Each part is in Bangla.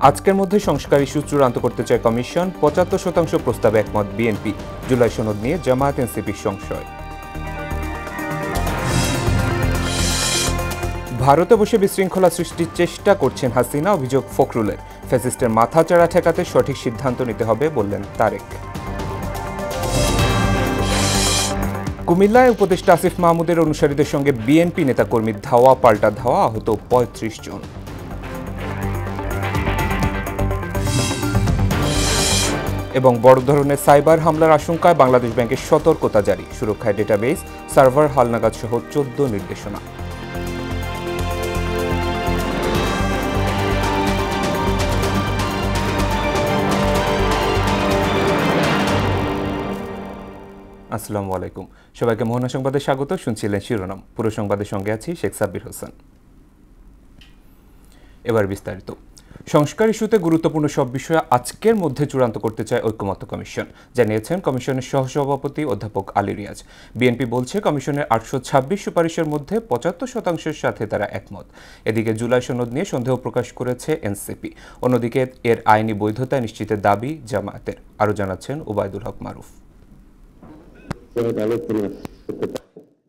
আজকের মধ্যে সংস্কার ইস্যু চূড়ান্ত করতে চায় কমিশন। ৭৫% প্রস্তাবে একমত বিএনপি। জুলাই সনদ নিয়ে জামায়াত এনসিপির সংশয়। ভারতে বসে বিশৃঙ্খলা সৃষ্টির চেষ্টা করছেন হাসিনা, অভিযোগ ফখরুলের। ফ্যাসিস্টের মাথাচাড়া ঠেকাতে সঠিক সিদ্ধান্ত নিতে হবে বললেন তারেক। কুমিল্লায় উপদেষ্টা আসিফ মাহমুদের অনুসারীদের সঙ্গে বিএনপি নেতাকর্মীর ধাওয়া পাল্টা ধাওয়া, আহত ৩৫ জন। এবং বড় ধরনের সাইবার হামলার আশঙ্কায় বাংলাদেশ ব্যাংকের সতর্কতা জারি। সুরক্ষায় ডেটাবেস, সার্ভার হালনাগাদ সহ ১৪ নির্দেশনা। আসসালামু আলাইকুম, সবাইকে মোহনা সংবাদে স্বাগত। শুনছিলেন শিরোনাম, পুরো সংবাদের সঙ্গে আছি শেখ সাব্বির হোসেন। এবার বিস্তারিত। সংস্কার ইস্যুতে গুরুত্বপূর্ণ সব বিষয়ে আজকের মধ্যে চূড়ান্ত করতে চায় ঐকমত্য কমিশন, জানিয়েছেন কমিশনের সহসভাপতি অধ্যাপক আলী রিয়াজ। বিএনপি বলছে কমিশনের ৮২৬ সুপারিশের মধ্যে ৭৫%-এর সাথে তারা একমত। এদিকে জুলাই সনদ নিয়ে সন্দেহ প্রকাশ করেছে এনসিপি। অন্যদিকে এর আইনি বৈধতা নিশ্চিতের দাবি জামায়াতের। আরও জানাচ্ছেন ওবায়দুল হক মারুফ।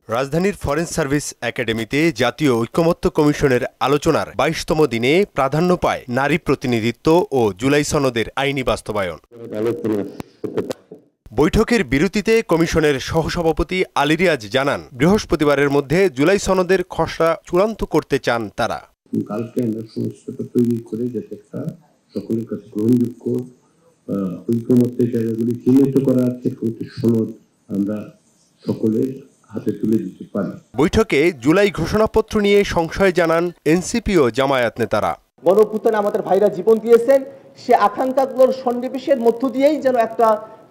রাজধানীর ফরেন সার্ভিস একাডেমিতে জাতীয় ঐকমত্য কমিশনের আলোচনার ২২তম দিনে প্রাধান্য পায় নারী প্রতিনিধিত্ব ও জুলাই সনদের আইনি বাস্তবায়ন। বৈঠকের বিরতিতে কমিশনের সহসভাপতি আলী রিয়াজ জানান, বৃহস্পতিবারের মধ্যে জুলাই সনদের খসড়া চূড়ান্ত করতে চান তারা। কালকে আমরা সংস্কারটা তৈরি করে যাতে একটা সকলের কাছে গ্রহণযোগ্য ঐকমত্যের জায়গাগুলি চিহ্নিত করা আছে, সনদ আমরা সকলের হাতে তুলে দিতে পারি। বৈঠকে জুলাই ঘোষণাপত্র নিয়ে সংশয় জানান এনসিপি ও জামায়াত নেতারা। গণঅভ্যুত্থানে আমাদের ভাইরা জীবন দিয়েছেন, সে আকাঙ্ক্ষাগুলোর সন্নিবেশের মধ্য দিয়েই যেন একটা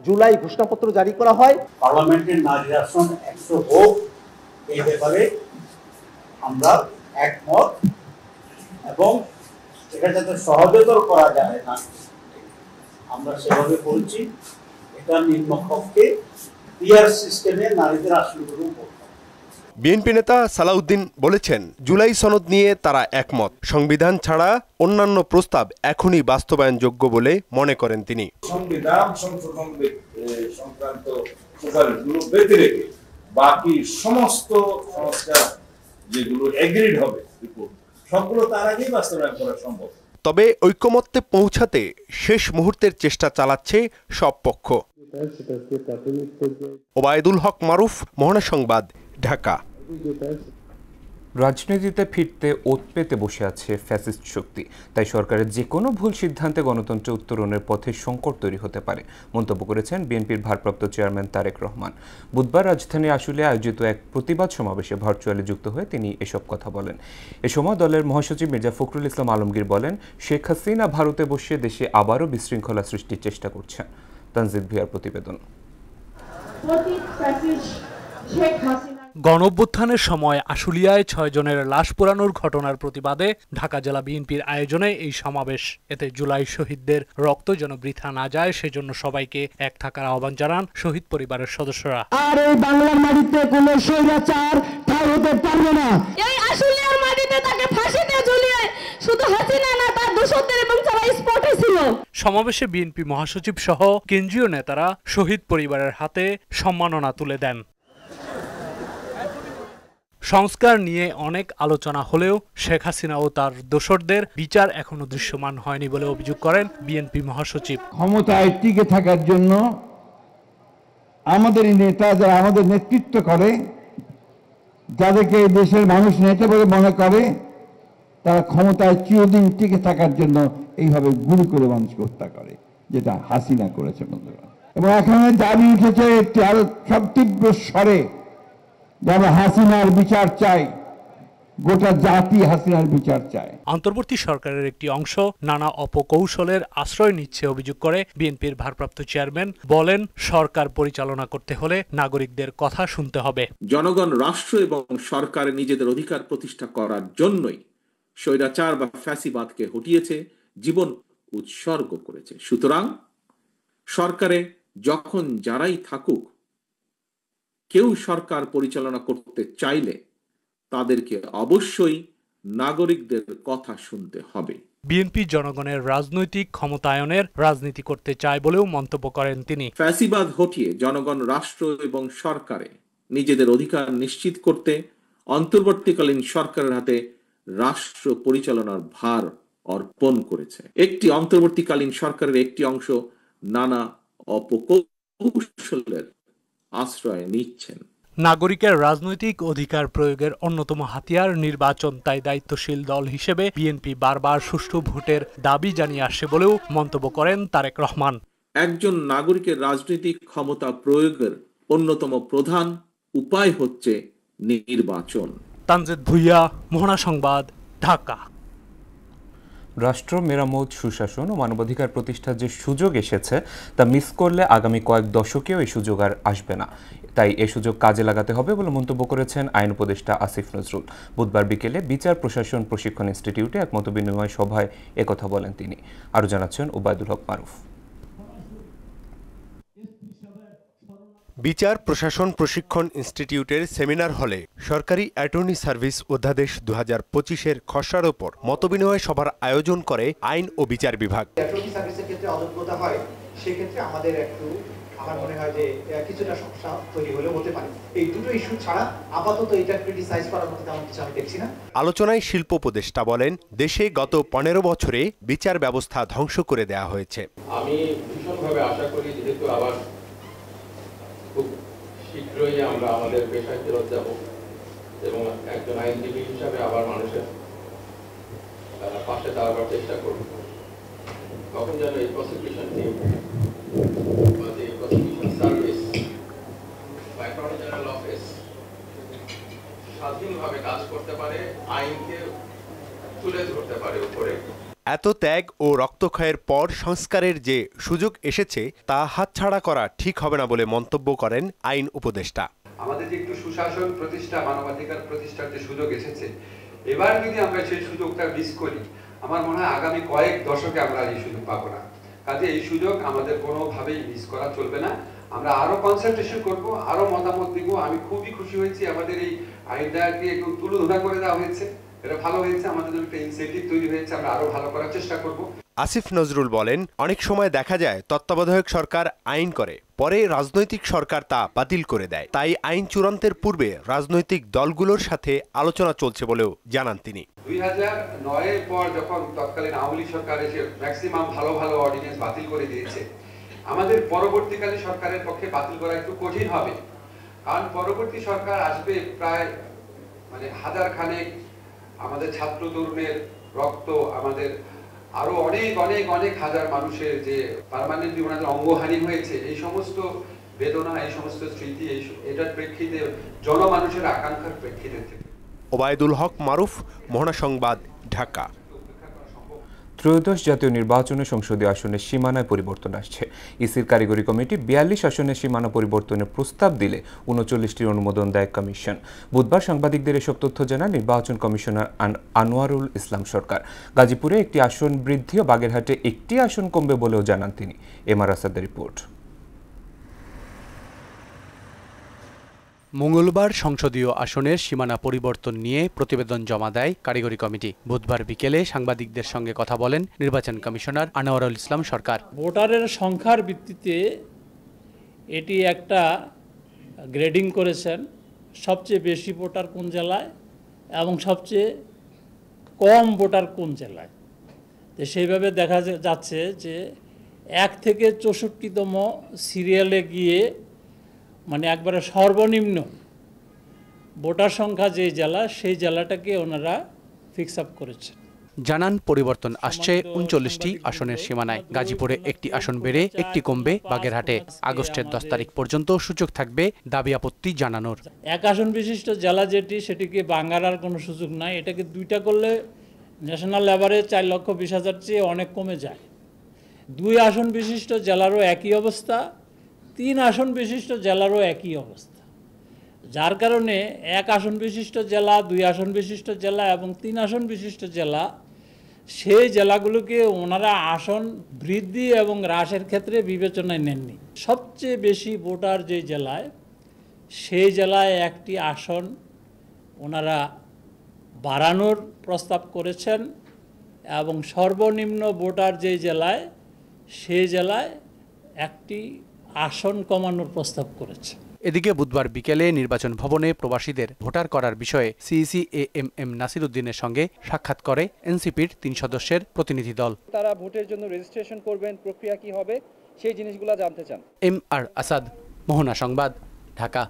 জুলাই ঘোষণাপত্র জারি করা হয়। পার্লামেন্টের নারী আসন ১০০ হোক, এই ব্যাপারে আমরা একমত, এবং এটা যাতে সহজতর করা যায় না আমরা সেভাবে বলছি। এটা নিম্নকক্ষে পিয়ার সিস্টেমে নারীদের আসনগুলো করতে। বিএনপি নেতা সালাউদ্দিন বলেছেন, জুলাই সনদ নিয়ে তারা একমত। সংবিধান ছাড়া অন্যান্য প্রস্তাব এখনই বাস্তবায়নযোগ্য বলে মনে করেন তিনি। সংবিধান সংশোধন সংক্রান্ত সুপারিশগুলো ব্যতি রেখে বাকি সমস্ত সংস্কার যেগুলো এগ্রিড হবে সবগুলো তার আগেই বাস্তবায়ন করা সম্ভব। তবে ঐকমত্যে পৌঁছাতে শেষ মুহূর্তের চেষ্টা চালাচ্ছে সব পক্ষ। ওবায়দুল হক মারুফ, মোহনা সংবাদ, ঢাকা। রাজনীতিতে ফিরতে ওত পেতে বসে আছে ফ্যাসিস্ট শক্তি, তাই সরকারের যে কোনো ভুল সিদ্ধান্তে গণতন্ত্র উত্তরণের পথে সংকট তৈরি হতে পারে মন্তব্য করেছেন বিএনপির ভারপ্রাপ্ত চেয়ারম্যান তারেক রহমান। বুধবার রাজধানীর আশুলিয়ায় আয়োজিত এক প্রতিবাদ সমাবেশে ভার্চুয়ালি যুক্ত হয়ে তিনি এসব কথা বলেন। এ সময় দলের মহাসচিব মির্জা ফখরুল ইসলাম আলমগীর বলেন, শেখ হাসিনা ভারতে বসে দেশে আবারও বিশৃঙ্খলা সৃষ্টির চেষ্টা করছেন। তানজিদ ভিয়ার প্রতিবেদন। গণঅভ্যুত্থানের সময় আশুলিয়ায় ৬ জনের লাশ পোড়ানোর ঘটনার প্রতিবাদে ঢাকা জেলা বিএনপির আয়োজনে এই সমাবেশ। এতে জুলাই শহীদদের রক্ত যেন বৃথা না যায় সেজন্য সবাইকে এক থাকার আহ্বান জানান শহীদ পরিবারের সদস্যরা। আর এই বাংলার মাটিতে কোনো স্বৈরাচার ঠাঁই হতে পারবে না। এই আশুলিয়ার মাটিতে তাকে ফাঁসিতে ঝুলিয়ে শুধু হাসিনা না, তার দোষরদের এবং যারা স্পটে ছিল। সমাবেশে বিএনপি মহাসচিব সহ কেন্দ্রীয় নেতারা শহীদ পরিবারের হাতে সম্মাননা তুলে দেন। সংস্কার নিয়ে অনেক আলোচনা হলেও শেখ হাসিনা ও তার দোসরদের বিচার এখনো দৃশ্যমান হয়নি বলে অভিযোগ করেন বিএনপি মহাসচিব। ক্ষমতায় টিকে থাকার জন্য আমাদের নেতা যারা আমাদের নেতৃত্ব করে, যাদেরকে দেশের মানুষ নেতা বলে মনে করে, তারা ক্ষমতায় চিরদিন টিকে থাকার জন্য এইভাবে গুলি করে মানুষকে হত্যা করে, যেটা হাসিনা করেছে বন্ধুরা। এবং এখানে দাবি উঠেছে আরো সব তীব্র স্বরে, যারা হাসিনার বিচার চাই, গোটা জাতি হাসিনার বিচার চায়। অন্তর্বর্তী সরকারের একটি অংশ নানা অপকৌশলের আশ্রয় নিচ্ছে অভিযোগ করে বিএনপির ভারপ্রাপ্ত চেয়ারম্যান বলেন, সরকার পরিচালনা করতে হলে নাগরিকদের কথা শুনতে হবে। জনগণ রাষ্ট্র এবং সরকারের নিজেদের অধিকার প্রতিষ্ঠা করার জন্যই স্বৈরাচার বা ফ্যাসিবাদকে হটিয়েছে, জীবন উৎসর্গ করেছে। সুতরাং সরকারে যখন যারাই থাকুক, কেউ সরকার পরিচালনা করতে চাইলে তাদেরকে অবশ্যই নাগরিকদের কথা শুনতে হবে। বিএনপি জনগণের রাজনৈতিক ক্ষমতায়নের রাজনীতি করতে চায় বলেও মন্তব্য করেন তিনি। ফ্যাসিবাদ হটিয়ে জনগণ রাষ্ট্র এবং সরকারে নিজেদের অধিকার নিশ্চিত করতে অন্তর্বর্তীকালীন সরকারের হাতে রাষ্ট্র পরিচালনার ভার অর্পণ করেছে। একটি অন্তর্বর্তীকালীন সরকারের একটি অংশ নানা অপকৌশলের আশ্রয় নিচ্ছেন। নাগরিকের রাজনৈতিক অধিকার প্রয়োগের অন্যতম হাতিয়ার নির্বাচন, তাই দায়িত্বশীল দল হিসেবে বিএনপি বারবার সুষ্ঠু ভোটের দাবি জানিয়ে আসে বলেও মন্তব্য করেন তারেক রহমান। একজন নাগরিকের রাজনৈতিক ক্ষমতা প্রয়োগের অন্যতম প্রধান উপায় হচ্ছে নির্বাচন। তানজিদ ভুইয়া, মোহনা সংবাদ, ঢাকা। রাষ্ট্র মেরামত, সুশাসন ও মানবাধিকার প্রতিষ্ঠার যে সুযোগ এসেছে তা মিস করলে আগামী কয়েক দশকেও এই সুযোগ আর আসবে না। তাই এই সুযোগ কাজে লাগাতে হবে বলে মন্তব্য করেছেন আইন উপদেষ্টা আসিফ নজরুল। বুধবার বিকেলে বিচার প্রশাসন প্রশিক্ষণ ইনস্টিটিউটে এক মতবিনিময় সভায় একথা বলেন তিনি। আরও জানাচ্ছেন ওবায়দুল হক মারুফ। বিচার প্রশাসন প্রশিক্ষণ ইনস্টিটিউটের সেমিনার হলে সরকারি অ্যাটর্নি সার্ভিস অধ্যাদেশ 2025-এর খসড়ার ওপর মতবিনিময় সভার আয়োজন করে আইন ও বিচার বিভাগ। অ্যাটর্নি সার্ভিসের ক্ষেত্রে অযোগ্যতা হয়, সেক্ষেত্রে আমাদের একটু আমার মনে হয় যে কিছুটা সমস্যা তৈরি হলে হতে পারে। এই দুটো ইস্যু ছাড়া আপাতত এটা ক্রিটিসাইজ করার মতো তেমন কিছু আমি দেখছি না। আলোচনায় শিল্প উপদেষ্টা বলেন, দেশে গত 15 বছরে বিচার ব্যবস্থা ধ্বংস করে দেওয়া হয়েছে। আমি ভীষণভাবে আশা করি যেহেতু আবার খুব শীঘ্রই আমরা আমাদের পেশায় ফেরত যাব এবং একজন আইনজীবী হিসাবে আবার মানুষের পাশে দাঁড়াবার চেষ্টা করব, তখন যেন এই প্রসিকিউশন টিম বা যে প্রসিকিউশন সার্ভিস বা অ্যাটর্নি জেনারেল অফিস স্বাধীনভাবে কাজ করতে পারে, আইনকে তুলে ধরতে পারে উপরে। এত ত্যাগ ও রক্তক্ষয়ের পর সংস্কারের যে সুযোগ এসেছে তা হাতছাড়া করা ঠিক হবে না বলে মন্তব্য করেন আইন উপদেষ্টা। আমাদের যে একটু সুশাসন প্রতিষ্ঠা, মানবাধিকার প্রতিষ্ঠার যে সুযোগ এসেছে, এবার যদি আমরা সেই সুযোগটা মিস করি, আমার মনে হয় আগামী কয়েক দশকে আমরা এই সুযোগ পাবো না। কাজে এই সুযোগ আমাদের কোনোভাবেই মিস করা চলবে না। আমরা আরো কনসেন্ট্রেশন করব, আরো মতামত দিব। আমি খুবই খুশি হয়েছি আমাদের এই আইনটাকে একটু তুলোধনা করে দেওয়া হয়েছে, এটা ভালো হয়েছে, আমাদের জন্য একটা ইনসেন্টিভ তৈরি হয়েছে, আমরা আরো ভালো করার চেষ্টা করব। আসিফ নজরুল বলেন, অনেক সময় দেখা যায় তত্ত্বাবধায়ক সরকার আইন করে, পরে রাজনৈতিক সরকার তা বাতিল করে দেয়। তাই আইন চূড়ান্তের পূর্বে রাজনৈতিক দলগুলোর সাথে আলোচনা চলছে বলেও জানান তিনি। 2009-এর পর যখন তৎকালীন আওয়ামী লীগ সরকার এসে ম্যাক্সিমাম ভালো ভালো অর্ডিন্যান্স বাতিল করে দিয়েছে, আমাদের পরবর্তীকালে সরকারের পক্ষে বাতিল করা একটু কঠিন হবে, কারণ পরবর্তী সরকার আসবে প্রায় হাজার খানেক আমাদের ছাত্র তরুণের রক্ত, আমাদের আরো অনেক অনেক অনেক হাজার মানুষের যে পার্মানেন্টলি ওনাদের অঙ্গহানি হয়েছে, এই সমস্ত বেদনা, এই সমস্ত স্মৃতি, এটার প্রেক্ষিতে জনমানুষের আকাঙ্ক্ষার প্রেক্ষিতে থেকে। ওবায়দুল হক মারুফ, মোহনা সংবাদ, ঢাকা। ত্রয়োদশ জাতীয় নির্বাচনে সংসদীয় আসনের সীমানায় পরিবর্তন আসছে। ইসির কারিগরি কমিটি 42 আসনের সীমানা পরিবর্তনের প্রস্তাব দিলে 39টির অনুমোদন দেয় কমিশন। বুধবার সাংবাদিকদের এসব তথ্য জানান নির্বাচন কমিশনার আনোয়ারুল ইসলাম সরকার। গাজীপুরে একটি আসন বৃদ্ধি ও বাগেরহাটে একটি আসন কমবে বলেও জানান তিনি। এমআর আসাদের রিপোর্ট। মঙ্গলবার সংসদীয় আসনের সীমানা পরিবর্তন নিয়ে প্রতিবেদন জমা দেয় কারিগরি কমিটি। বুধবার বিকেলে সাংবাদিকদের সঙ্গে কথা বলেন নির্বাচন কমিশনার আনোয়ারুল ইসলাম সরকার। ভোটারের সংখ্যার ভিত্তিতে এটি একটা গ্রেডিং করেছেন, সবচেয়ে বেশি ভোটার কোন জেলায় এবং সবচেয়ে কম ভোটার কোন জেলায়। তো সেইভাবে দেখা যাচ্ছে যে 1 থেকে 64তম সিরিয়ালে গিয়ে একবারে সর্বনিম্ন ভোটার সংখ্যা যে জেলা, সেই জেলাটাকে ওনারা ফিক্স আপ করেছেন। জানান পরিবর্তন আসছে 39টি আসনের সীমানায়। গাজীপুরে একটি আসন বেড়ে একটি কমবে বাগেরহাটে। আগস্টের 10 তারিখ পর্যন্ত সুযোগ থাকবে দাবি আপত্তি জানানোর। 1 আসন বিশিষ্ট জেলা সেটিকে ভাঙার আর কোনো সুযোগ নাই। এটাকে 2টা করলে ন্যাশনাল অ্যাভারেজ 4,20,000 চেয়ে অনেক কমে যায়। 2 আসন বিশিষ্ট জেলারও একই অবস্থা, 3 আসন বিশিষ্ট জেলারও একই অবস্থা, যার কারণে 1 আসন বিশিষ্ট জেলা, 2 আসন বিশিষ্ট জেলা এবং 3 আসন বিশিষ্ট জেলা, সেই জেলাগুলোকে ওনারা আসন বৃদ্ধি এবং হ্রাসের ক্ষেত্রে বিবেচনায় নেননি। সবচেয়ে বেশি ভোটার যে জেলায়, সেই জেলায় একটি আসন ওনারা বাড়ানোর প্রস্তাব করেছেন এবং সর্বনিম্ন ভোটার যে জেলায় সেই জেলায় একটি আসন কমানোর প্রস্তাব করেছে। এদিকে বুধবার বিকেলে নির্বাচন ভবনে প্রবাসীদের ভোটার করার বিষয়ে সিইসি এএমএম নাসির উদ্দিনের সঙ্গে সাক্ষাৎ করে এনসিপির ৩ সদস্যের প্রতিনিধি দল। তারা ভোটের জন্য রেজিস্ট্রেশন করবেন, প্রক্রিয়া কি হবে সেই জিনিসগুলো জানতে চান। MR আসাদ, মোহনা সংবাদ, ঢাকা।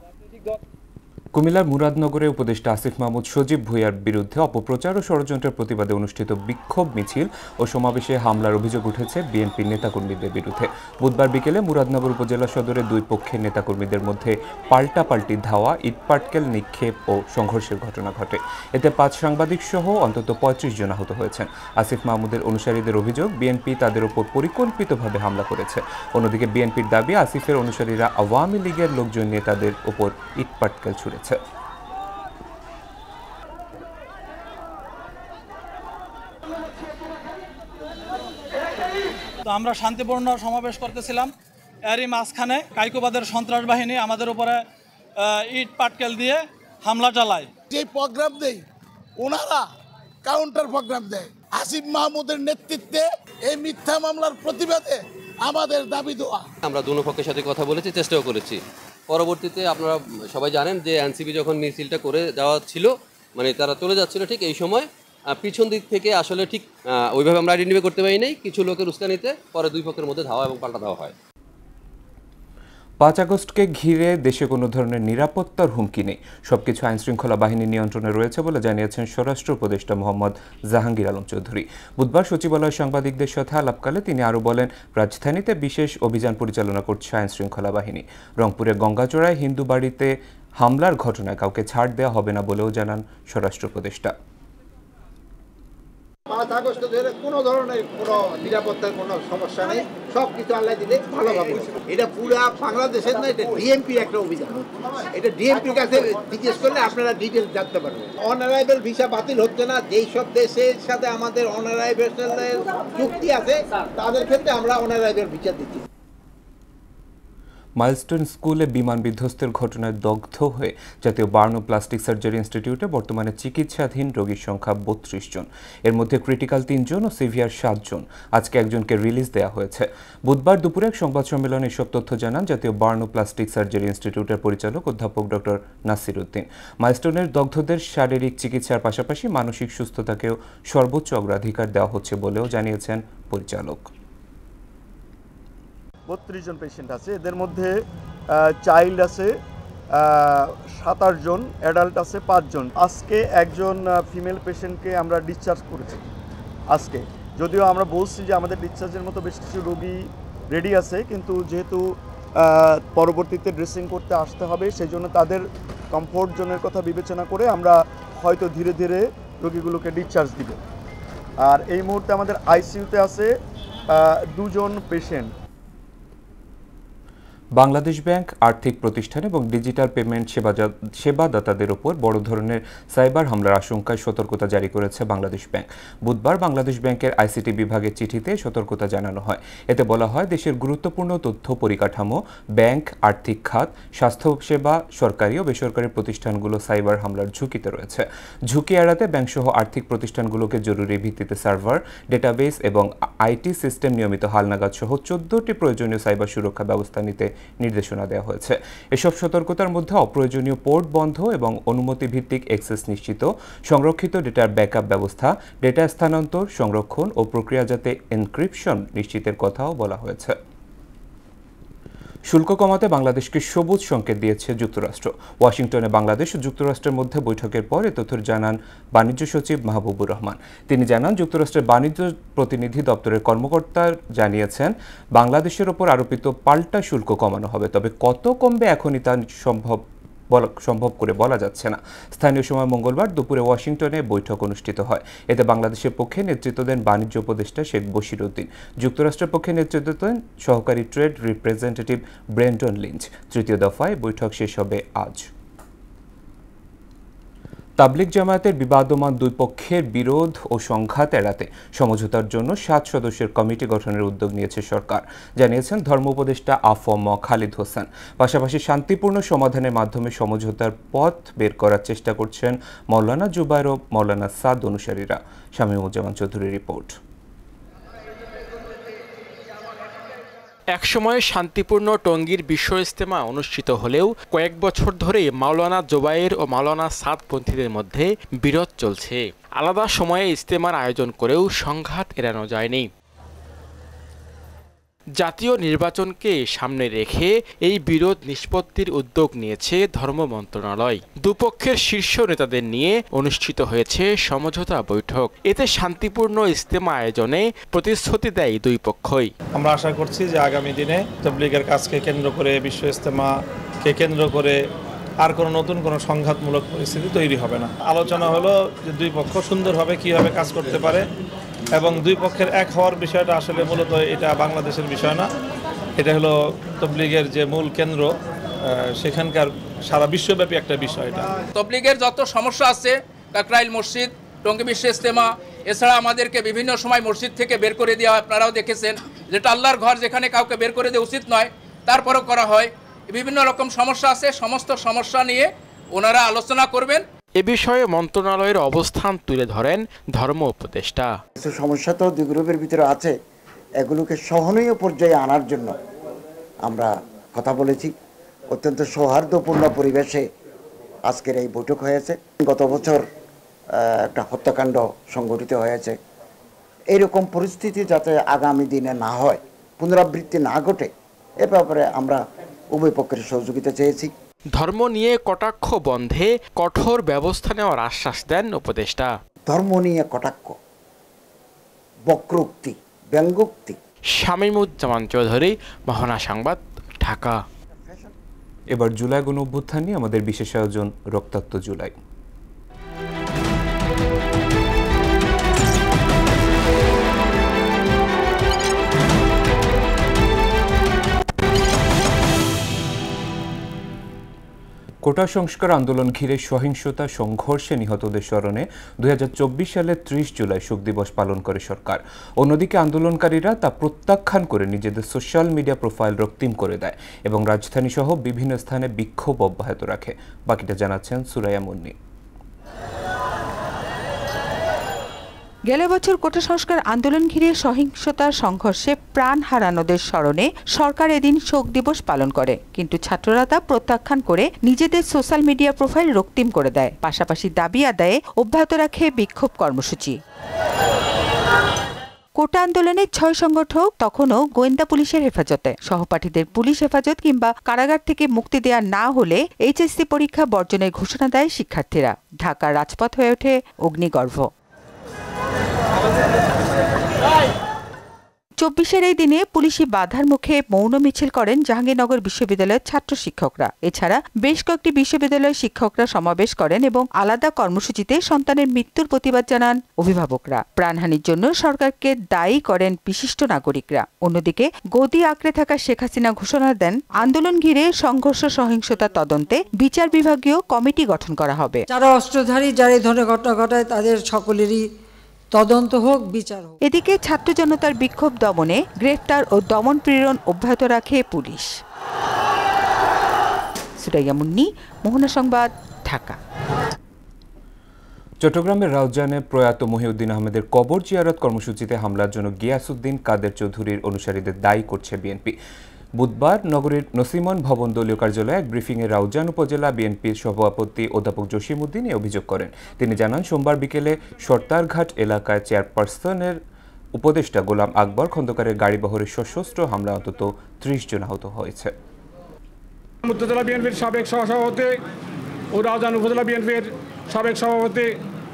কুমিল্লার মুরাদনগরে উপদেষ্টা আসিফ মাহমুদ সজীব ভূঁইয়ার বিরুদ্ধে অপপ্রচার ও ষড়যন্ত্রের প্রতিবাদে অনুষ্ঠিত বিক্ষোভ মিছিল ও সমাবেশে হামলার অভিযোগ উঠেছে বিএনপির নেতাকর্মীদের বিরুদ্ধে। বুধবার বিকেলে মুরাদনগর উপজেলা সদরে দুই পক্ষের নেতাকর্মীদের মধ্যে পাল্টাপাল্টি ধাওয়া, ইটপাটকেল নিক্ষেপ ও সংঘর্ষের ঘটনা ঘটে। এতে 5 সাংবাদিক সহ অন্তত 35 জন আহত হয়েছেন। আসিফ মাহমুদের অনুসারীদের অভিযোগ, বিএনপি তাদের উপর পরিকল্পিতভাবে হামলা করেছে। অন্যদিকে বিএনপির দাবি, আসিফের অনুসারীরা আওয়ামী লীগের লোকজন নিয়ে তাদের উপর ইটপাটকেল ছুড়েছে। আমরা শান্তিপূর্ণ সমাবেশ করতেছিলাম, এরই মাঝখানে কাইকোবাদের সন্ত্রাস বাহিনী আমাদের উপরে ইট পাটকেল দিয়ে হামলা চালায়। যে প্রোগ্রাম দেয় ওনারা কাউন্টার প্রোগ্রাম দেয়। আসিফ মাহমুদের নেতৃত্বে এই মিথ্যা মামলার প্রতিবাদে আমাদের দাবি দেওয়া। আমরা দুনো পক্ষের সাথে কথা বলেছি, চেষ্টাও করেছি। পরবর্তীতে আপনারা সবাই জানেন যে এনসিপি যখন মিছিলটা করে যাওয়া ছিল, মানে তারা চলে যাচ্ছিল, ঠিক এই সময় পিছন দিক থেকে আসলে ঠিক ওইভাবে আমরা আইডেন্টিফাই করতে পারি নাই, কিছু লোকের উস্কানিতে পরে দুই পক্ষের মধ্যে ধাওয়া এবং পাল্টা ধাওয়া হয়। 5 আগস্টকে ঘিরে দেশে কোনো ধরনের নিরাপত্তার হুমকি নেই, সবকিছু আইনশৃঙ্খলা বাহিনীর নিয়ন্ত্রণে রয়েছে বলে জানিয়েছেন স্বরাষ্ট্র উপদেষ্টা মোহাম্মদ জাহাঙ্গীর আলম চৌধুরী। বুধবার সচিবালয়ে সাংবাদিকদের সাথে আলাপকালে তিনি আরও বলেন, রাজধানীতে বিশেষ অভিযান পরিচালনা করছে আইনশৃঙ্খলা বাহিনী। রংপুরের গঙ্গাচড়ায় হিন্দু বাড়িতে হামলার ঘটনায় কাউকে ছাড় দেওয়া হবে না বলেও জানান স্বরাষ্ট্র উপদেষ্টা। 5 আগস্ট ধরে কোনো ধরনের কোনো নিরাপত্তার কোনো সমস্যা নেই, সব কিছু আল্লাহ দিলে ভালোভাবে। এটা পুরা বাংলাদেশের না, এটা ডিএমপির একটা অভিযান। এটা ডিএমপির কাছে জিজ্ঞেস করলে আপনারা ডিটেলস জানতে পারবেন। অনারাইভেল ভিসা বাতিল হচ্ছে না, যেই সব দেশের সাথে আমাদের অনারাইভেলের চুক্তি আছে তাদের ক্ষেত্রে আমরা অনারাইভেল ভিসা দিচ্ছি। মাইলস্টোন স্কুলে বিমান বিধ্বস্তের ঘটনায় দগ্ধ হয়ে জাতীয় বার্ন ও প্লাস্টিক সার্জারি ইনস্টিটিউটে বর্তমানে চিকিৎসাধীন রোগীর সংখ্যা 32 জন। এর মধ্যে ক্রিটিক্যাল 3 জন ও সিভিয়ার 7 জন। আজকে একজনকে রিলিজ দেওয়া হয়েছে। বুধবার দুপুরে এক সংবাদ সম্মেলনে এসব তথ্য জানান জাতীয় বার্ন ও প্লাস্টিক সার্জারি ইনস্টিটিউটের পরিচালক অধ্যাপক ডক্টর নাসির উদ্দিন। মাইলস্টোনের দগ্ধদের শারীরিক চিকিৎসার পাশাপাশি মানসিক সুস্থতাকেও সর্বোচ্চ অগ্রাধিকার দেওয়া হচ্ছে বলেও জানিয়েছেন পরিচালক। 32 জন পেশেন্ট আছে, এদের মধ্যে চাইল্ড আছে 27 জন, অ্যাডাল্ট আছে 5 জন। আজকে একজন ফিমেল পেশেন্টকে আমরা ডিসচার্জ করেছি আজকে, যদিও আমরা বলছি যে আমাদের ডিসচার্জের মতো বেশ কিছু রোগী রেডি আছে, কিন্তু যেহেতু পরবর্তীতে ড্রেসিং করতে আসতে হবে সেই জন্য তাদের কমফোর্ট জোনের কথা বিবেচনা করে আমরা হয়তো ধীরে ধীরে রোগীগুলোকে ডিসচার্জ দিব। আর এই মুহূর্তে আমাদের আইসিইউতে আছে 2 জন পেশেন্ট। বাংলাদেশ ব্যাংক আর্থিক প্রতিষ্ঠান এবং ডিজিটাল পেমেন্ট সেবাদাতাদের উপর বড় ধরনের সাইবার হামলার আশঙ্কায় সতর্কতা জারি করেছে বাংলাদেশ ব্যাংক। বুধবার বাংলাদেশ ব্যাংকের আইসিটি বিভাগের চিঠিতে সতর্কতা জানানো হয়। এতে বলা হয়, দেশের গুরুত্বপূর্ণ তথ্য পরিকাঠামো, ব্যাংক, আর্থিক খাত, স্বাস্থ্যসেবা, সরকারি ও বেসরকারি প্রতিষ্ঠানগুলো সাইবার হামলার ঝুঁকিতে রয়েছে। ঝুঁকি এড়াতে ব্যাংকসহ আর্থিক প্রতিষ্ঠানগুলোকে জরুরি ভিত্তিতে সার্ভার, ডেটাবেস এবং আইটি সিস্টেম নিয়মিত হালনাগাদ সহ 14টি প্রয়োজনীয় সাইবার সুরক্ষা ব্যবস্থা নিতে নির্দেশনা দেওয়া হয়েছে। এসব সতর্কতার মধ্যে অপ্রয়োজনীয় পোর্ট বন্ধ এবং অনুমতি ভিত্তিক অ্যাক্সেস নিশ্চিত, সংরক্ষিত ডেটার ব্যাকআপ ব্যবস্থা, ডেটা স্থানান্তর, সংরক্ষণ ও প্রক্রিয়াজাতে এনক্রিপশন নিশ্চিতের কথাও বলা হয়েছে। শুল্ক কমাতে বাংলাদেশকে সবুজ সংকেত দিয়েছে যুক্তরাষ্ট্র। ওয়াশিংটনে বাংলাদেশ ও যুক্তরাষ্ট্রের মধ্যে বৈঠকের পর এ তথ্য জানান বাণিজ্য সচিব মাহবুবুর রহমান। তিনি জানান, যুক্তরাষ্ট্রের বাণিজ্য প্রতিনিধি দপ্তরের কর্মকর্তা জানিয়েছেন, বাংলাদেশের ওপর আরোপিত পাল্টা শুল্ক কমানো হবে, তবে কত কমবে এখনই তা সম্ভব করে বলা যাচ্ছে না। স্থানীয় সময় মঙ্গলবার দুপুরে ওয়াশিংটনে বৈঠক অনুষ্ঠিত হয়। এতে বাংলাদেশের পক্ষে নেতৃত্ব দেন বাণিজ্য উপদেষ্টা শেখ বশির উদ্দিন। যুক্তরাষ্ট্রের পক্ষে নেতৃত্ব দেন সহকারী ট্রেড রিপ্রেজেন্টেটিভ ব্রেন্টন লিঞ্চ। তৃতীয় দফায় বৈঠক শেষ হবে আজ। তাবলিগ জামায়াতের বিবাদমান দুই পক্ষের বিরোধ ও সংঘাত এড়াতে সমঝোতার জন্য 7 সদস্যের কমিটি গঠনের উদ্যোগ নিয়েছে সরকার, জানিয়েছেন ধর্ম উপদেষ্টা আফম খালিদ হোসেন। পাশাপাশি শান্তিপূর্ণ সমাধানের মাধ্যমে সমঝোতার পথ বের করার চেষ্টা করছেন মাওলানা জুবায়ের ও মাওলানা সাদ অনুসারীরা। শামীমুজ্জামান চৌধুরীর রিপোর্ট। একসময় শান্তিপূর্ণ টঙ্গীর বিশ্ব ইজতেমা অনুষ্ঠিত হলেও কয়েক বছর ধরে মাওলানা জুবায়ের ও মাওলানা সাদপন্থীদের মধ্যে বিরোধ চলছে। আলাদা সময়ে ইজতেমার আয়োজন করেও সংঘাত এড়ানো যায়নি। জাতীয় নির্বাচনকে সামনে রেখে এই বিরোধ নিষ্পত্তির উদ্যোগ নিয়েছে ধর্ম মন্ত্রণালয়। দুপক্ষের শীর্ষ নেতাদের নিয়ে অনুষ্ঠিত হয়েছে সমঝোতা বৈঠক। এতে শান্তিপূর্ণ ইজতেমা আয়োজনে প্রতিশ্রুতি দেয় দুই পক্ষই। আমরা আশা করছি যে আগামী দিনে তাবলীগের কাজকে কেন্দ্র করে, বিশ্ব ইজতেমাকে কেন্দ্র করে আর কোনো নতুন কোনো সংঘাতমূলক পরিস্থিতি তৈরি হবে না। আলোচনা হলো যে দুই পক্ষ সুন্দরভাবে কীভাবে কাজ করতে পারে এবং দুই পক্ষের এক হওয়ার বিষয়টা আসলে মূলত এটা বাংলাদেশের বিষয় না, এটা হলো তাবলীগের যে মূল কেন্দ্র, সেখানকার সারা বিশ্বব্যাপী একটা বিষয়। এটা তাবলীগের যত সমস্যা আছে, কাকরাইল মসজিদ, টঙ্গী বিশ্ব ইজতেমা, এছাড়া আমাদেরকে বিভিন্ন সময় মসজিদ থেকে বের করে দেওয়া, আপনারাও দেখেছেন, যেটা আল্লাহর ঘর, যেখানে কাউকে বের করে দেওয়া উচিত নয়, তারপরও করা হয়। বিভিন্ন রকম সমস্যা আছে, সমস্ত সমস্যা নিয়ে ওনারা আলোচনা করবেন। এ বিষয়ে মন্ত্রণালয়ের অবস্থান তুলে ধরেন ধর্ম উপদেষ্টা। কিছু সমস্যা তো দুই গ্রুপের ভিতরে আছে, এগুলোকে সহনীয় পর্যায়ে আনার জন্য আমরা কথা বলেছি। অত্যন্ত সৌহার্দ্যপূর্ণ পরিবেশে আজকের এই বৈঠক হয়েছে। গত বছর একটা হত্যাকাণ্ড সংঘটিত হয়েছে, এইরকম পরিস্থিতি যাতে আগামী দিনে না হয়, পুনরাবৃত্তি না ঘটে, এ ব্যাপারে আমরা উভয় পক্ষের সহযোগিতা চেয়েছি। ধর্ম নিয়ে কটাক্ষ বন্ধে কঠোর ব্যবস্থা নেওয়ার আশ্বাস দেন উপদেষ্টা। ধর্ম নিয়ে কটাক্ষ, বক্রোক্তি, ব্যঙ্গোক্তি। শামীমুজ্জামান চৌধুরী, মহানা সংবাদ, ঢাকা। এবার জুলাই গণ অভ্যুত্থান নিয়ে আমাদের বিশেষ আয়োজন রক্তাক্ত জুলাই। কোটা সংস্কার আন্দোলন ঘিরে সহিংসতা সংঘর্ষে নিহতদের স্মরণে 2024 সালের 30 জুলাই শোক দিবস পালন করে সরকার। অন্যদিকে আন্দোলনকারীরা তা প্রত্যাখ্যান করে নিজেদের সোশ্যাল মিডিয়া প্রোফাইল রক্তিম করে দেয় এবং রাজধানী সহ বিভিন্ন স্থানে বিক্ষোভ অব্যাহত রাখে। বাকিটা জানাচ্ছেন সুরাইয়া মুন্নি। গেল বছর কোটা সংস্কার আন্দোলন ঘিরে সহিংসতার সংঘর্ষে প্রাণ হারানোদের স্মরণে সরকার এদিন শোক দিবস পালন করে, কিন্তু ছাত্ররা তা প্রত্যাখ্যান করে নিজেদের সোশ্যাল মিডিয়া প্রোফাইল রক্তিম করে দেয়। পাশাপাশি দাবি আদায়ে অব্যাহত রাখে বিক্ষোভ কর্মসূচি। কোটা আন্দোলনের 6 সংগঠক তখনও গোয়েন্দা পুলিশের হেফাজতে। সহপাঠীদের পুলিশ হেফাজত কিংবা কারাগার থেকে মুক্তি দেয়া না হলে এইচএসসি পরীক্ষা বর্জনের ঘোষণা দেয় শিক্ষার্থীরা। ঢাকার রাজপথ হয়ে ওঠে অগ্নিগর্ভ। 24-এর এই দিনে পুলিশি বাধার মুখে মৌন মিছিল করেন জাহাঙ্গীরনগর বিশ্ববিদ্যালয়ের ছাত্র শিক্ষকরা। এছাড়া বেশ কয়েকটি বিশ্ববিদ্যালয়ের শিক্ষকরা সমাবেশ করেন এবং আলাদা কর্মসূচিতে সন্তানের মৃত্যুর প্রতিবাদ জানান অভিভাবকরা। প্রাণহানির জন্য সরকারকে দায়ী করেন বিশিষ্ট নাগরিকরা। অন্যদিকে গদি আঁকড়ে থাকা শেখ হাসিনা ঘোষণা দেন আন্দোলন ঘিরে সংঘর্ষ সহিংসতা তদন্তে বিচার বিভাগীয় কমিটি গঠন করা হবে। যারা অস্ত্রধারী, যারা এই ধরনের ঘটনা ঘটায়, তাদের সকলেরই তদন্ত হোক, বিচার হোক। এদিকে ছাত্র জনতার বিক্ষোভ দমনে গ্রেফতার ও দমন পীড়ন অব্যাহত রাখে পুলিশ। সুরাইয়া মুন্নি, মোহনা সংবাদ, ঢাকা। চট্টগ্রামের রাউজানে প্রয়াত মহিউদ্দিন আহমেদের কবর জিয়ারত কর্মসূচিতে হামলার জন্য গিয়াসউদ্দিন কাদের চৌধুরীর অনুসারীদের দায়ী করছে বিএনপি। বুধবার নগরীর নসিমন ভবন দলীয় কার্যালয়ে এক ব্রিফিংয়ে রাউজান উপজেলা বিএনপির সভাপতি অধ্যাপক জসিমউদ্দিন এই অভিযোগ করেন। তিনি জানান, সোমবার বিকেলে সর্তারঘাট এলাকায় চেয়ারপারসনের উপদেষ্টা গোলাম আকবর খন্দকারের গাড়িবহরের সশস্ত্র হামলা অন্তত 30 জন আহত হয়েছে। উপজেলা বিএনপির সাবেক সহসভাপতি ও রাউজান উপজেলা বিএনপির সাবেক সভাপতি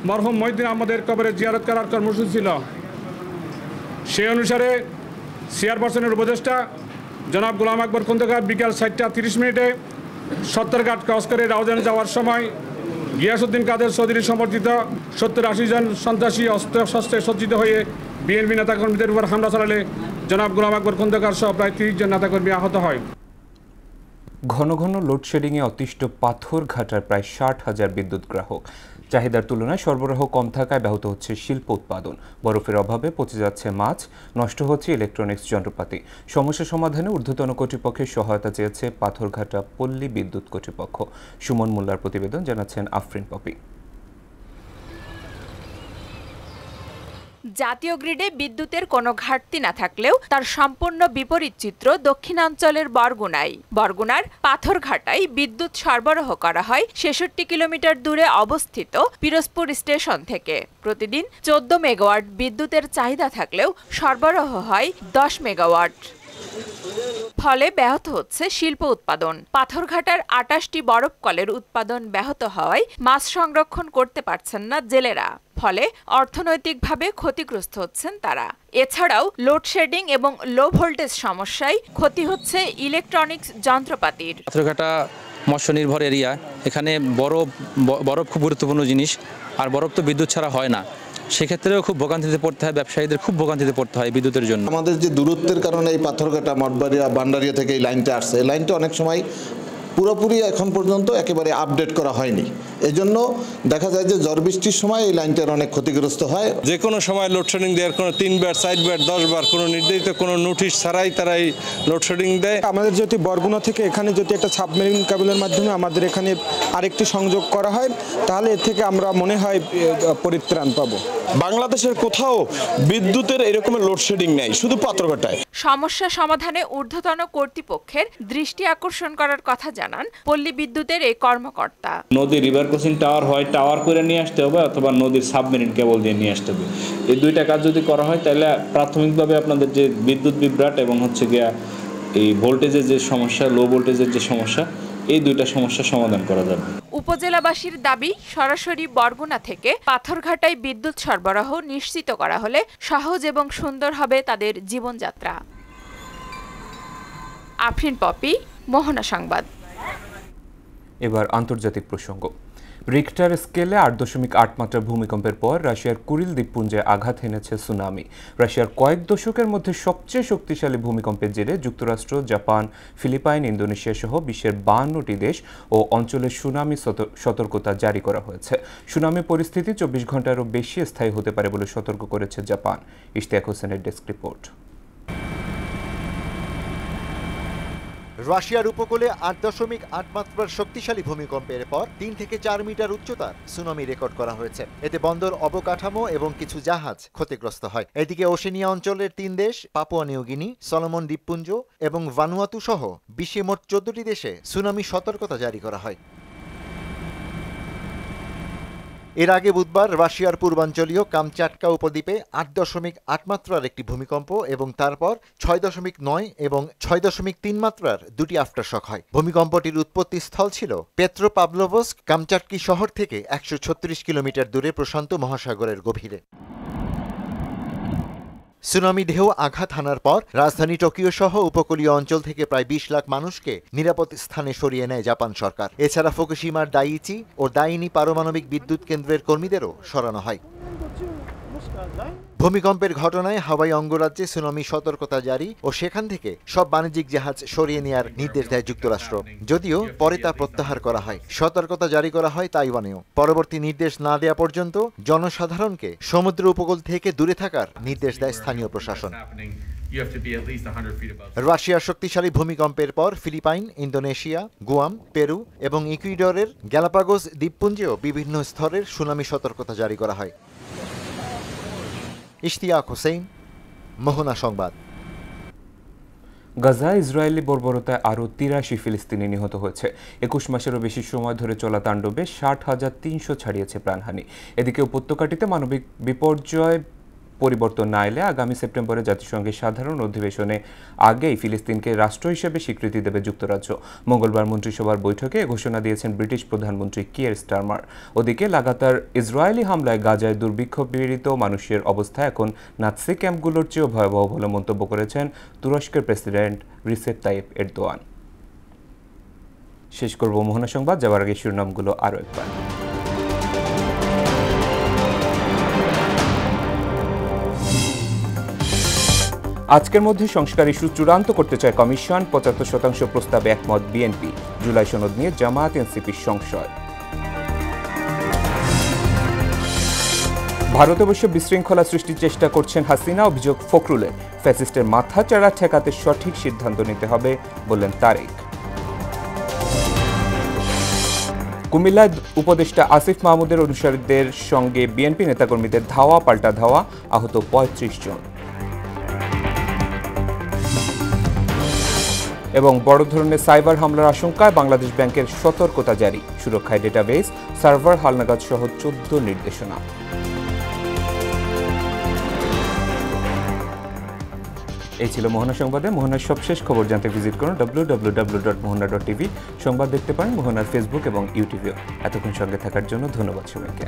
মরহুম মহিউদ্দিন আহমেদের কবরে জিয়ারত করার কর্মসূচি ছিল। সেই অনুসারে চেয়ারপারসনের উপদেষ্টা জনাব গোলাম আকবর খন্দকার বিকাল 4:30 সত্তরঘাট ক্রস করে রাউজানে যাওয়ার সময় গিয়াসউদ্দিন কাদের চৌধুরী সমর্থিত 70-80 জন সন্ত্রাসী অস্ত্রশস্ত্রে সজ্জিত হয়ে বিএনপি নেতাকর্মীদের উপর হামলা চালালে জনাব গোলাম আকবর খন্দকার সহ প্রায় 30 জন নেতাকর্মী আহত হয়। ঘন ঘন লোডশেডিংয়ে অতিষ্ঠ পাথরঘাটার প্রায় 60,000 বিদ্যুৎ গ্রাহক। চাহিদার তুলনায় সরবরাহ কম থাকায় ব্যাহত হচ্ছে শিল্প উৎপাদন। বরফের অভাবে পচে যাচ্ছে মাছ, নষ্ট হচ্ছে ইলেকট্রনিক্স যন্ত্রপাতি। সমস্যা সমাধানে ঊর্ধ্বতন কর্তৃপক্ষের সহায়তা চেয়েছে পাথরঘাটা পল্লী বিদ্যুৎ কর্তৃপক্ষ। সুমন মোল্লার প্রতিবেদন, জানাচ্ছেন আফরিন পপি। জাতীয় গ্রিডে বিদ্যুতের কোনো ঘাটতি না থাকলেও তার সম্পূর্ণ বিপরীত চিত্র দক্ষিণাঞ্চলের বরগুনার পাথরঘাটায় বিদ্যুৎ সরবরাহ করা হয় 66 কিলোমিটার দূরে অবস্থিত পিরোজপুর স্টেশন থেকে। প্রতিদিন 14 মেগাওয়াট বিদ্যুতের চাহিদা থাকলেও সরবরাহ হয় 10 মেগাওয়াট। ফলে ব্যাহত হচ্ছে শিল্প উৎপাদন। পাথরঘাটার 28টি বরফ কলের উৎপাদন ব্যাহত হওয়ায় মাছ সংরক্ষণ করতে পারছেন না জেলেরা। ফলে অর্থনৈতিকভাবে ক্ষতিগ্রস্ত হচ্ছেন তারা। এছাড়াও লোডশেডিং এবং লো ভোল্টেজ সমস্যায় ক্ষতি হচ্ছে ইলেকট্রনিক্স যন্ত্রপাতির। পাথরঘাটা মৎস্য নির্ভর এরিয়া, এখানে বরফ খুব গুরুত্বপূর্ণ জিনিস, আর বরফ তো বিদ্যুৎ ছাড়া হয় না। সেক্ষেত্রেও খুব ভোগান্তিতে পড়তে হয়, ব্যবসায়ীদের খুব ভোগান্তিতে পড়তে হয় বিদ্যুতের জন্য। আমাদের যে দূরত্বের কারণে এই পাথরঘাটা মঠবাড়িয়া ভান্ডারিয়া থেকে এই লাইনটা আসছে, এই লাইনটা অনেক সময় পুরোপুরি এখন পর্যন্ত একেবারে আপডেট করা হয়নি। এজন্য দেখা যায় যে ঝড় বৃষ্টির সময় এই লাইনটার অনেক ক্ষতিগ্রস্ত হয়। যে কোনো সময় লোডশেডিং দেওয়ার কোনো 3 বার 4 বার 10 বার কোনো নির্ধারিত কোনো নোটিশ ছাড়াই তারা এই লোডশেডিং দেয়। আমাদের যদি বরগুনা থেকে এখানে যদি একটা সাবমেরিন কেবলের মাধ্যমে আমাদের এখানে আরেকটি সংযোগ করা হয়, তাহলে এর থেকে আমরা মনে হয় পরিত্রাণ পাবো। বাংলাদেশের কোথাও বিদ্যুতের এরকম লোডশেডিং নেই, শুধু পাথরঘাটায়। সমস্যা সমাধানে ঊর্ধ্বতন কর্তৃপক্ষের দৃষ্টি আকর্ষণ করার কথা জানান পল্লী বিদ্যুতের এই কর্মকর্তা। নদী রিভার ক্রসিং টাওয়ার হয়, টাওয়ার করে নিয়ে আসতে হবে, অথবা নদীর সাবমেরিন কেবল দিয়ে নিয়ে আসতে হবে। এই দুইটা কাজ যদি করা হয়, তাহলে প্রাথমিকভাবে আপনাদের যে বিদ্যুৎ বিভ্রাট এবং হচ্ছে গিয়া এই ভোল্টেজের যে সমস্যা, লো ভোল্টেজের যে সমস্যা, এই দুইটা সমস্যার সমাধান করা যাবে। উপজেলাবাসীর দাবি, সরাসরি বরগুনা থেকে পাথরঘাটায় বিদ্যুৎ সরবরাহ নিশ্চিত করা হলে সহজ এবং সুন্দর হবে তাদের জীবনযাত্রা। আফরিন পপি, মোহনা সংবাদ। এবার আন্তর্জাতিক প্রসঙ্গ। রিক্টার স্কেলে 8.8 মাত্রা ভূমিকম্পের পর রাশিয়ার কুরিল দ্বীপপুঞ্জে আঘাত এনেছে সুনামি। রাশিয়ার কয়েক দশকের মধ্যে সবচেয়ে শক্তিশালী ভূমিকম্পের জেরে যুক্তরাষ্ট্র, জাপান, ফিলিপাইন, ইন্দোনেশিয়া সহ বিশ্বের 52টি দেশ ও অঞ্চলে সুনামি সতর্কতা জারি করা হয়েছে। সুনামি পরিস্থিতি 24 ঘন্টারও বেশি স্থায়ী হতে পারে বলে সতর্ক করেছে জাপান। ইশতিয়াক হোসেনের ডেস্ক রিপোর্ট। রাশিয়ার উপকূলে 8.8 মাত্রার শক্তিশালী ভূমিকম্পের পর 3 থেকে 4 মিটার উচ্চতার সুনামি রেকর্ড করা হয়েছে। এতে বন্দর অবকাঠামো এবং কিছু জাহাজ ক্ষতিগ্রস্ত হয়। এদিকে ওশেনিয়া অঞ্চলের 3 দেশ, পাপুয়া নিউগিনি, সলোমন দ্বীপপুঞ্জ এবং ভানুয়াতু সহ বিশ্বে মোট 14টি দেশে সুনামি সতর্কতা জারি করা হয়। এর আগে বুধবার রাশিয়ার পূর্বাঞ্চলীয় কামচাটকা উপদ্বীপে 8.8 মাত্রার একটি ভূমিকম্প এবং তারপর 6.9 এবং 6.3 মাত্রার দুটি আফটারশক হয়। ভূমিকম্পটির উৎপত্তি স্থল ছিল পেট্রোপাভলোভস্ক কামচাটকি শহর থেকে 136 কিলোমিটার দূরে প্রশান্ত মহাসাগরের গভীরে। সুনামি ঢেউ আঘাত হানার পর রাজধানী টোকিও সহ উপকূলীয় অঞ্চল থেকে প্রায় 20 লাখ মানুষকে নিরাপদ স্থানে সরিয়ে নেয় জাপান সরকার। এছাড়া ফুকুশিমার দাইইচি ও দাইনি পারমাণবিক বিদ্যুৎ কেন্দ্রের কর্মীদেরও সরানো হয়। ভূমিকম্পের ঘটনায় হাওয়াই অঙ্গরাজ্যে সুনামি সতর্কতা জারি ও সেখান থেকে সব বাণিজ্যিক জাহাজ সরিয়ে নেওয়ার নির্দেশ দেয় যুক্তরাষ্ট্র। যদিও পরে তা প্রত্যাহার করা হয়। সতর্কতা জারি করা হয় তাইওয়ানেও। পরবর্তী নির্দেশ না দেওয়া পর্যন্ত জনসাধারণকে সমুদ্র উপকূল থেকে দূরে থাকার নির্দেশ দেয় স্থানীয় প্রশাসন। রাশিয়ার শক্তিশালী ভূমিকম্পের পর ফিলিপাইন, ইন্দোনেশিয়া, গুয়াম, পেরু এবং ইকুয়েডরের গ্যালাপাগোস দ্বীপপুঞ্জেও বিভিন্ন স্তরের সুনামি সতর্কতা জারি করা হয়। ইশতিয়াক হোসেন, মোহনা সংবাদ। গাজা ইসরায়েলি বর্বরতায় আরও 83 ফিলিস্তিনি নিহত হয়েছে। 21 মাসেরও বেশি সময় ধরে চলা তাণ্ডবে 60,300 ছাড়িয়েছে প্রাণহানি। এদিকে উপত্যকাটিতে মানবিক বিপর্যয় পরিবর্তন না এলে আগামী সেপ্টেম্বরে জাতিসংঘের সাধারণ অধিবেশনে আগেই ফিলিস্তিনকে রাষ্ট্র হিসেবে স্বীকৃতি দেবে যুক্তরাজ্য। মঙ্গলবার মন্ত্রিসভার বৈঠকে ঘোষণা দিয়েছেন ব্রিটিশ প্রধানমন্ত্রী কিয়ার স্টারমার। ওদিকে লাগাতার ইসরায়েলি হামলায় গাজায় দুর্ভিক্ষ পীড়িত মানুষের অবস্থা এখন নাৎসি ক্যাম্পগুলোর চেয়েও ভয়াবহ বলে মন্তব্য করেছেন তুরস্কের প্রেসিডেন্ট রিসেপ তাইপ এরদোয়ান। শেষ করব মোহনা সংবাদ, যাওয়ার আগে শিরোনামগুলো আরও একবার। আজকের মধ্যে সংস্কার ইস্যু চূড়ান্ত করতে চায় কমিশন, ৭৫% প্রস্তাবে একমত বিএনপি। জুলাই সনদ নিয়ে জামায়াত এনসিপির সংশয়। ভারতে বসে বিশৃঙ্খলা সৃষ্টির চেষ্টা করছেন হাসিনা, অভিযোগ ফখরুলের। ফ্যাসিস্টের মাথাচাড়া ঠেকাতে সঠিক সিদ্ধান্ত নিতে হবে বললেন তারেক। কুমিল্লায় উপদেষ্টা আসিফ মাহমুদের অনুসারীদের সঙ্গে বিএনপি নেতাকর্মীদের ধাওয়া পাল্টা ধাওয়া, আহত ৩৫ জন। এবং বড় ধরনের সাইবার হামলার আশঙ্কায় বাংলাদেশ ব্যাংকের সতর্কতা জারি, সুরক্ষায় ডেটাবেস, সার্ভার হালনাগাদ সহ ১৪ নির্দেশনা। এই ছিল মোহনা সংবাদে। মোহনার সবশেষ খবর জানতে ভিজিট করুন www.mohana.tv। সংবাদ দেখতে পারেন মোহনার ফেসবুক এবং ইউটিউবেও। এতক্ষণ সঙ্গে থাকার জন্য ধন্যবাদ সবাইকে।